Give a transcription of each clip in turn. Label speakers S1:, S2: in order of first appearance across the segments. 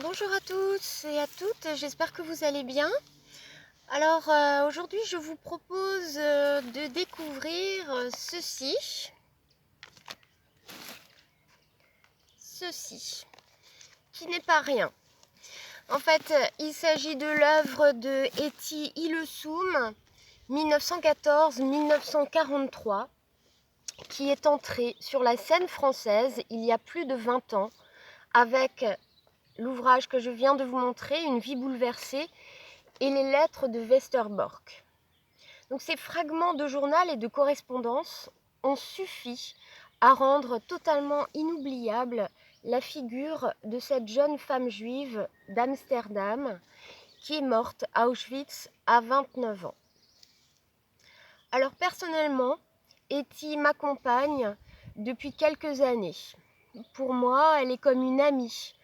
S1: Bonjour à tous et à toutes, j'espère que vous allez bien. Alors aujourd'hui je vous propose de découvrir ceci, qui n'est pas rien. En fait, il s'agit de l'œuvre de Etty Hillesum, 1914-1943, qui est entrée sur la scène française il y a plus de 20 ans avec l'ouvrage que je viens de vous montrer, Une vie bouleversée, et les lettres de Westerbork. Donc ces fragments de journal et de correspondance ont suffi à rendre totalement inoubliable la figure de cette jeune femme juive d'Amsterdam qui est morte à Auschwitz à 29 ans. Alors personnellement, Etty m'accompagne depuis quelques années. Pour moi, elle est comme une amie,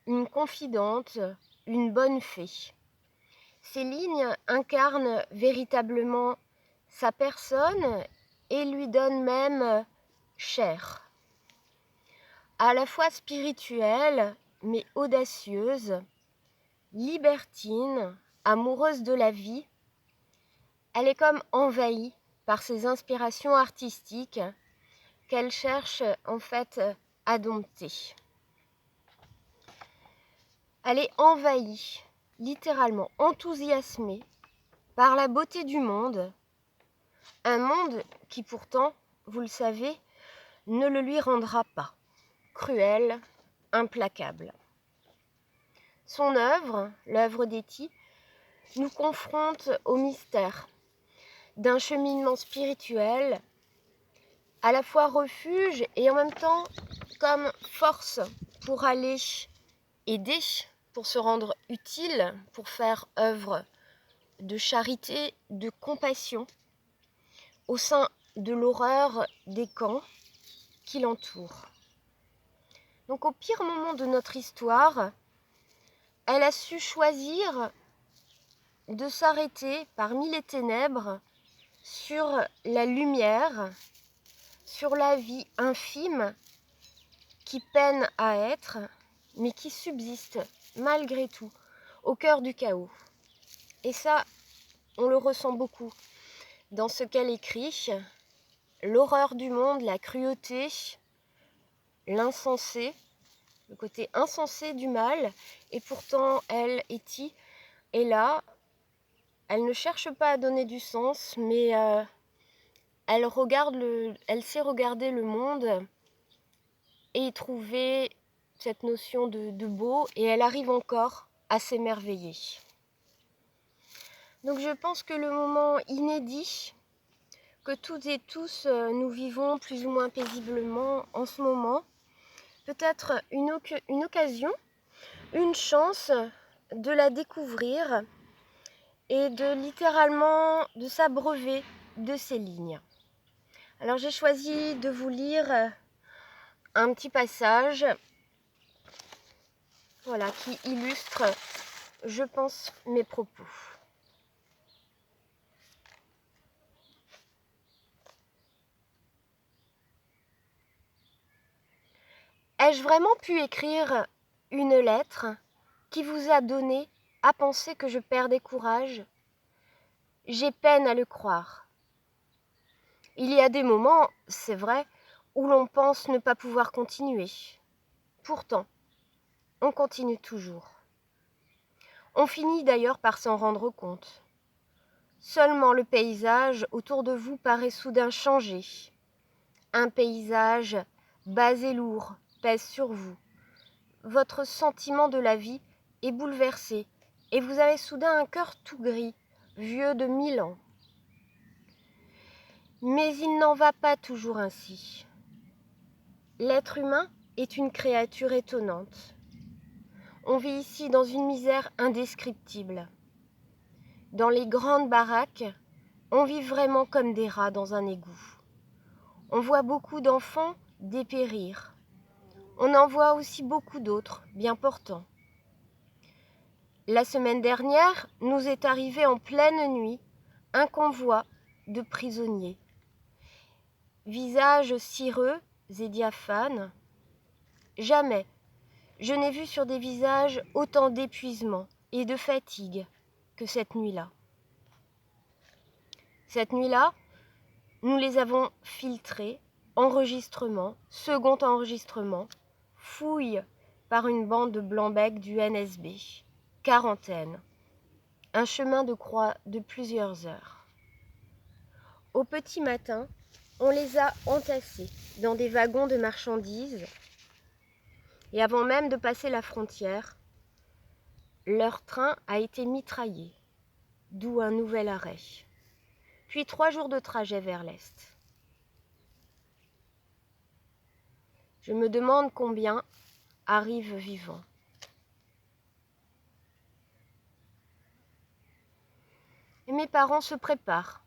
S1: une confidente, une bonne fée. Ces lignes incarnent véritablement sa personne et lui donnent même chair. À la fois spirituelle, mais audacieuse, libertine, amoureuse de la vie, elle est comme envahie par ses inspirations artistiques qu'elle cherche en fait à dompter. Elle est envahie, littéralement enthousiasmée par la beauté du monde, un monde qui pourtant, vous le savez, ne le lui rendra pas, cruel, implacable. Son œuvre, l'œuvre d'Etty, nous confronte au mystère d'un cheminement spirituel, à la fois refuge et en même temps comme force pour aller aider, pour se rendre utile, pour faire œuvre de charité, de compassion, au sein de l'horreur des camps qui l'entourent. Donc au pire moment de notre histoire, elle a su choisir de s'arrêter parmi les ténèbres sur la lumière, sur la vie infime qui peine à être, mais qui subsiste malgré tout au cœur du chaos. Et ça, on le ressent beaucoup dans ce qu'elle écrit, l'horreur du monde, la cruauté, l'insensé, le côté insensé du mal, et pourtant elle, Etty, est là. Elle ne cherche pas à donner du sens, mais elle sait regarder le monde et y trouver cette notion de beau, et elle arrive encore à s'émerveiller. Donc je pense que le moment inédit que toutes et tous nous vivons plus ou moins paisiblement en ce moment, peut être une occasion, une chance de la découvrir et de littéralement de s'abreuver de ces lignes. Alors j'ai choisi de vous lire un petit passage, voilà, qui illustre, je pense, mes propos. Ai-je vraiment pu écrire une lettre qui vous a donné à penser que je perdais courage ? J'ai peine à le croire. Il y a des moments, c'est vrai, où l'on pense ne pas pouvoir continuer. Pourtant, on continue toujours. On finit d'ailleurs par s'en rendre compte. Seulement le paysage autour de vous paraît soudain changer. Un paysage bas et lourd pèse sur vous. Votre sentiment de la vie est bouleversé et vous avez soudain un cœur tout gris, vieux de 1000 ans. Mais il n'en va pas toujours ainsi. L'être humain est une créature étonnante. On vit ici dans une misère indescriptible. Dans les grandes baraques, on vit vraiment comme des rats dans un égout. On voit beaucoup d'enfants dépérir. On en voit aussi beaucoup d'autres, bien portants. La semaine dernière, nous est arrivé en pleine nuit un convoi de prisonniers. Visages cireux et diaphanes. Jamais je n'ai vu sur des visages autant d'épuisement et de fatigue que cette nuit-là. Cette nuit-là, nous les avons filtrés, enregistrement, second enregistrement, fouille par une bande de blancs-becs du NSB, quarantaine, un chemin de croix de plusieurs heures. Au petit matin, on les a entassés dans des wagons de marchandises et avant même de passer la frontière, leur train a été mitraillé, d'où un nouvel arrêt. Puis 3 jours de trajet vers l'est. Je me demande combien arrivent vivants. Et mes parents se préparent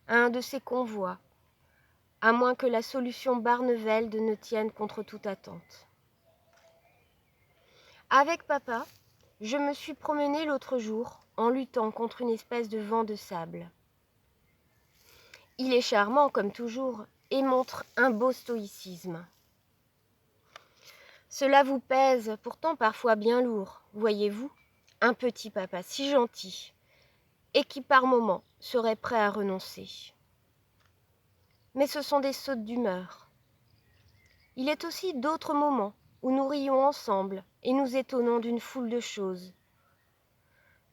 S1: à un de ces convois, à moins que la solution Barneveld ne tienne contre toute attente. Avec papa, je me suis promenée l'autre jour en luttant contre une espèce de vent de sable. Il est charmant comme toujours et montre un beau stoïcisme. Cela vous pèse, pourtant parfois bien lourd, voyez-vous, un petit papa si gentil et qui par moments serait prêt à renoncer. Mais ce sont des sautes d'humeur. Il est aussi d'autres moments où nous rions ensemble et nous étonnons d'une foule de choses.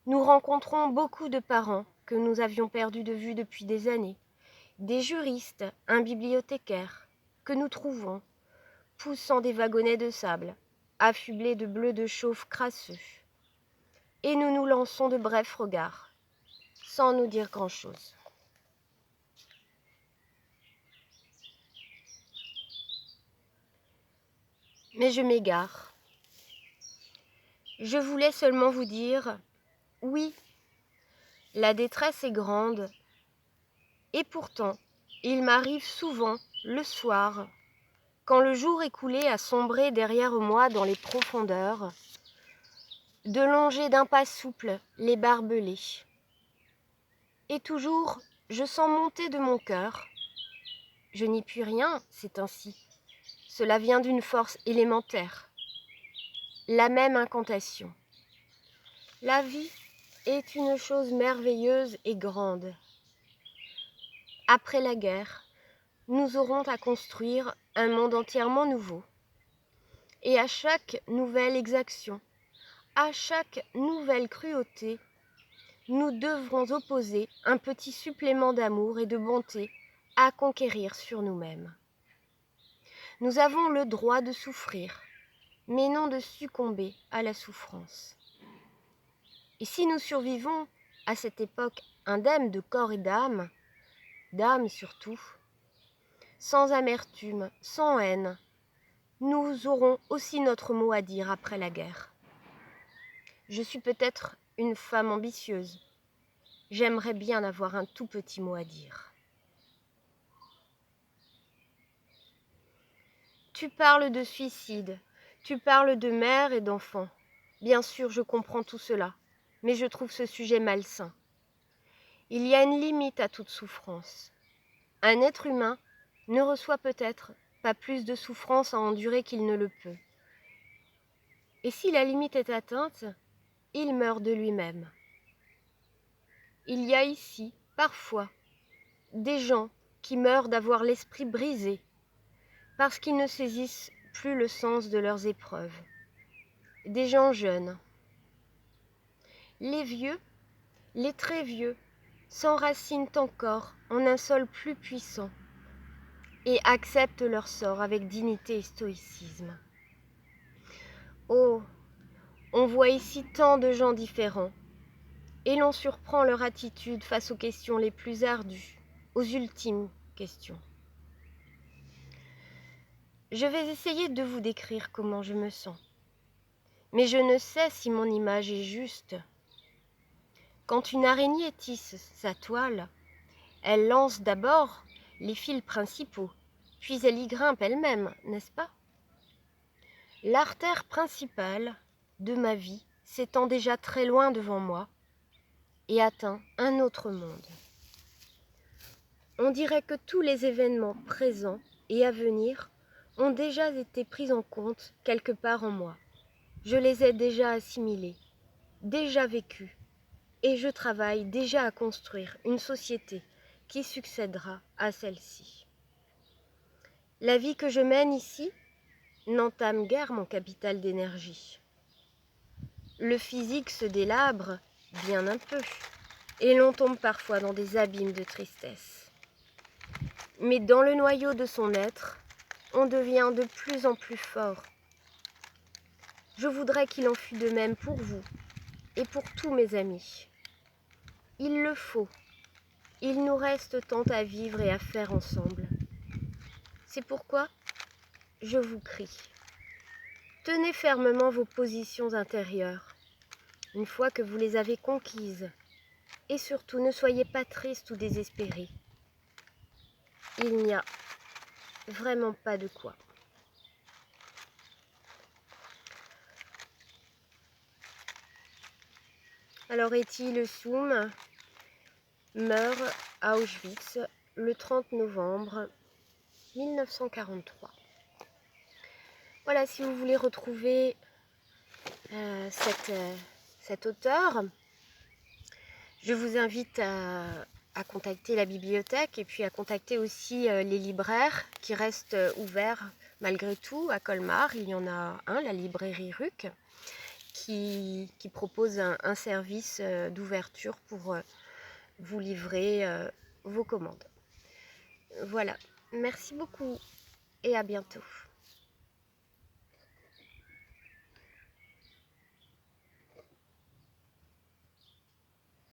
S1: Nous rencontrons beaucoup de parents que nous avions perdus de vue depuis des années, des juristes, un bibliothécaire, que nous trouvons, poussant des wagonnets de sable, affublés de bleus de chauffe crasseux. Et nous nous lançons de brefs regards, sans nous dire grand-chose. Mais je m'égare. Je voulais seulement vous dire, oui, la détresse est grande, et pourtant, il m'arrive souvent, le soir, quand le jour écoulé a sombré derrière moi dans les profondeurs, de longer d'un pas souple les barbelés. Et toujours, je sens monter de mon cœur. Je n'y puis rien, c'est ainsi. Cela vient d'une force élémentaire. La même incantation. La vie est une chose merveilleuse et grande. Après la guerre, nous aurons à construire un monde entièrement nouveau. Et à chaque nouvelle exaction, à chaque nouvelle cruauté, nous devrons opposer un petit supplément d'amour et de bonté à conquérir sur nous-mêmes. Nous avons le droit de souffrir, mais non de succomber à la souffrance. Et si nous survivons à cette époque indemne de corps et d'âme surtout, sans amertume, sans haine, nous aurons aussi notre mot à dire après la guerre. Je suis peut-être une femme ambitieuse. J'aimerais bien avoir un tout petit mot à dire. Tu parles de suicide, tu parles de mère et d'enfants. Bien sûr, je comprends tout cela, mais je trouve ce sujet malsain. Il y a une limite à toute souffrance. Un être humain ne reçoit peut-être pas plus de souffrance à endurer qu'il ne le peut. Et si la limite est atteinte, il meurt de lui-même. Il y a ici, parfois, des gens qui meurent d'avoir l'esprit brisé, parce qu'ils ne saisissent plus le sens de leurs épreuves. Des gens jeunes. Les vieux, les très vieux, s'enracinent encore en un sol plus puissant et acceptent leur sort avec dignité et stoïcisme. Oh, on voit ici tant de gens différents, et l'on surprend leur attitude face aux questions les plus ardues, aux ultimes questions. Je vais essayer de vous décrire comment je me sens, mais je ne sais si mon image est juste. Quand une araignée tisse sa toile, elle lance d'abord les fils principaux, puis elle y grimpe elle-même, n'est-ce pas? L'artère principale de ma vie s'étend déjà très loin devant moi et atteint un autre monde. On dirait que tous les événements présents et à venir ont déjà été pris en compte quelque part en moi. Je les ai déjà assimilés, déjà vécus, et je travaille déjà à construire une société qui succédera à celle-ci. La vie que je mène ici n'entame guère mon capital d'énergie. Le physique se délabre bien un peu, et l'on tombe parfois dans des abîmes de tristesse. Mais dans le noyau de son être, on devient de plus en plus fort. Je voudrais qu'il en fût de même pour vous et pour tous mes amis. Il le faut. Il nous reste tant à vivre et à faire ensemble. C'est pourquoi je vous crie. Tenez fermement vos positions intérieures, une fois que vous les avez conquises, et surtout ne soyez pas tristes ou désespérés. Il n'y a vraiment pas de quoi. Alors Etty Soum meurt à Auschwitz le 30 novembre 1943. Voilà, si vous voulez retrouver cet auteur, je vous invite à contacter la bibliothèque et puis à contacter aussi les libraires qui restent ouverts malgré tout à Colmar. Il y en a un, la librairie Ruc, qui propose un service d'ouverture pour vous livrer vos commandes. Voilà, merci beaucoup et à bientôt.